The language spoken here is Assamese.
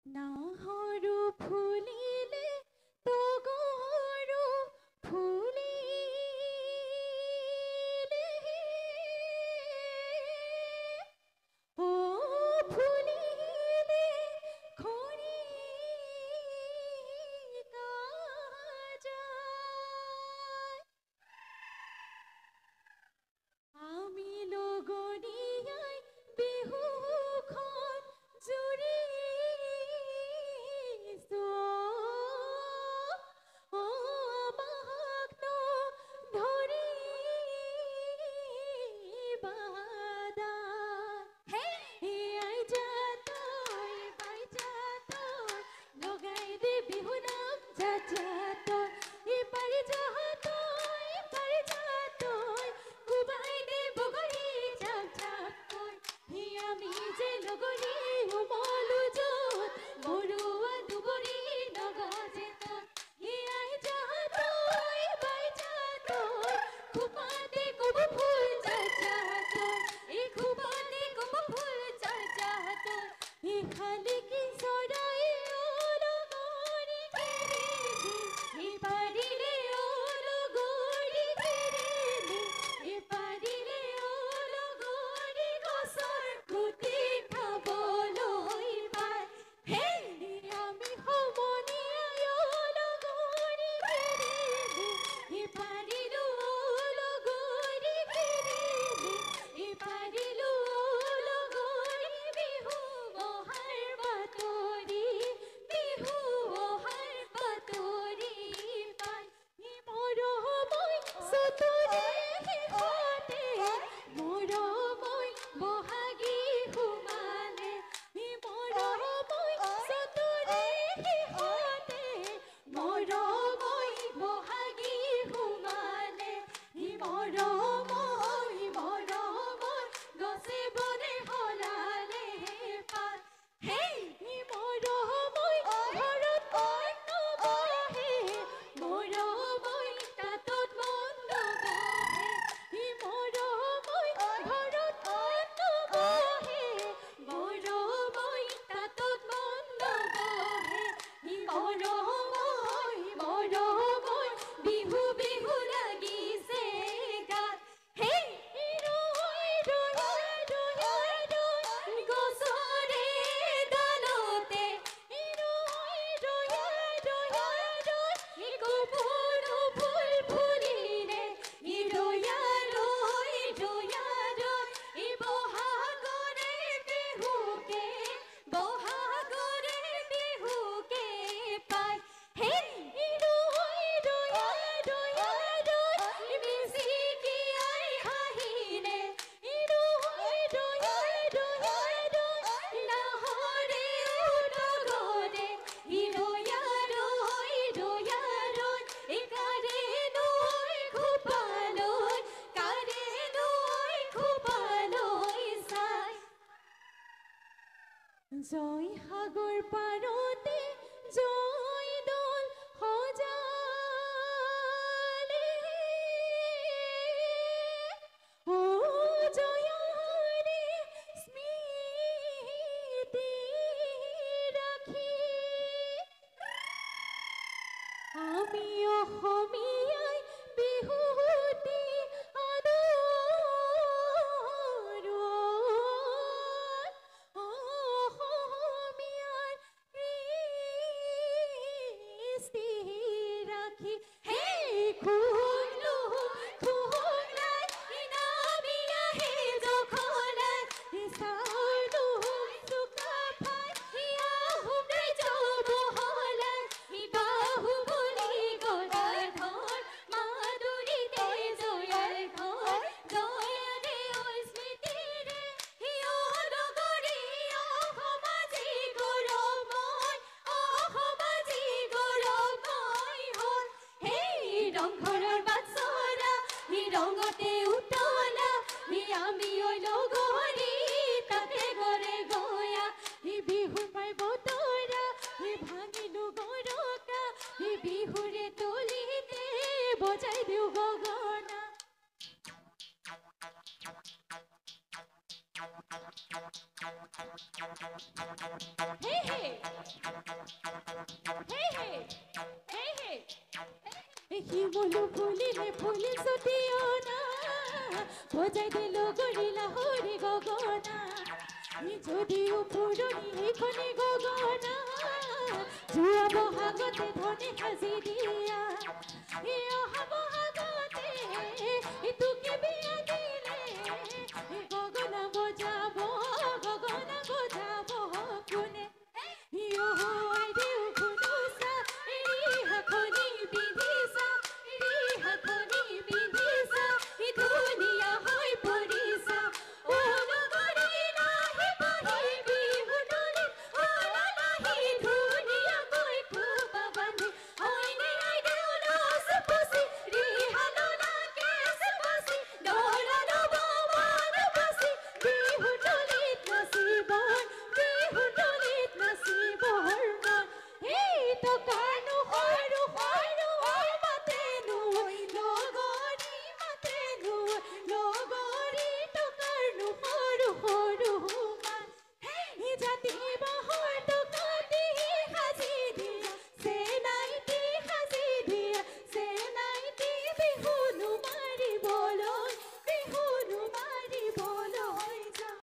নাহৰু ফুলিলে তগৰু ফুলিলে ও ফুলিলে খৰিকা যায় আমি লগৰীয়াই বিহুখন জুৰিছো ও বাক ধৰি বাদাই আই যা তই বাই যা তই লগাই দে বিহু নাম যা যা তই পাৰি যা তই কুবাই দে বগৰী জাপ জাপ কৈ আমি যে লগৰী উমলো যত মৰুৱা দুবৰী নগজে তই আই যা তই বাই যা তই খুপাতে কব ফুল যা যা তই খুপাতে কব ফুল যা যা তই খালি কি চৰাই লগৰী কেৰেলি পাৰিলে লগৰী কেৰেলি পাৰিলে লগৰী গছৰ গুটি খাবলৈ পায় আমি সমনীয়াই লগৰী কেৰেলি পাৰিলো লগৰী কেৰেলি পাৰিলো লগৰী বিহু অহাৰ বাতৰি বিহু অহাৰ বাতৰি পাই মৰমৈ চতৰে শেষতে মৰমৈ বহাগী সোমালে মৰমৈ চতৰে শেষতে মৰমৈ বহাগী সোমালে মৰমৈ গছে বনে সলালে পাত মৰমৈ ঘৰত অন্ন বহে মৰমৈ তাতত মন নবহে মৰমৈ ঘৰত অন্ন বহে মৰমৈ তাতত মন নবহে মৰমৈ বিহু বিহু লাগিছে গাত গছৰে ডালতে কপৌৰ ফুল ফুলিলে ৰৈ বহাগৰে বিহুকে পায় মিচিকিয়াই হাঁহিলে নাহৰে উদগৰে কাৰে নৈ খোপালৈ চাই জয়সাগৰ পাৰতে জয়দৌল সজালে ও জয়হৰি স্মৃতি ৰাখি আমি অসমীয়াই বিহুতি আদৰো অসমীয়াৰ কৃষ্টি ৰাখি ৰংঘৰৰ বাটচৰা ৰঙতে উতলা আমি ঐ লগৰী তাতে গৰে গয়া বিহু পাই বতৰা ভাঙিলো গৰকা বিহুৰে তলিতে বজাই দিওঁ গগনা হে হে হে হে হে হে শিমলু ফুলিলে ফুলি ছটিও না বজাই দিল গৰিলা হৰি গগনা যদিও পুৰণি এইখনি গগনা যোৱা বহাগতে ধনে সাজি দিয়া অহা বহাগতে তোকে বিয়া দিলে গগনা বজাব কোনে আই দেউ খুনুচা এৰি হাখনি বিধিছা ধুনীয়া হৈ পৰিছা অ গগৰিলা পাহি বিহু তলিত লাহি ধুনীয়াকৈ খোপা বান্ধি অইনে আই দেউ লচ পুচি ৰিহালনা কেচ বাচি দৰা ল'ব মান বাচি বিহু তলিত নাচিবৰ মন এই টকানো সৰু মাতেনো লগৰী টকাৰনো সৰু মান জাতি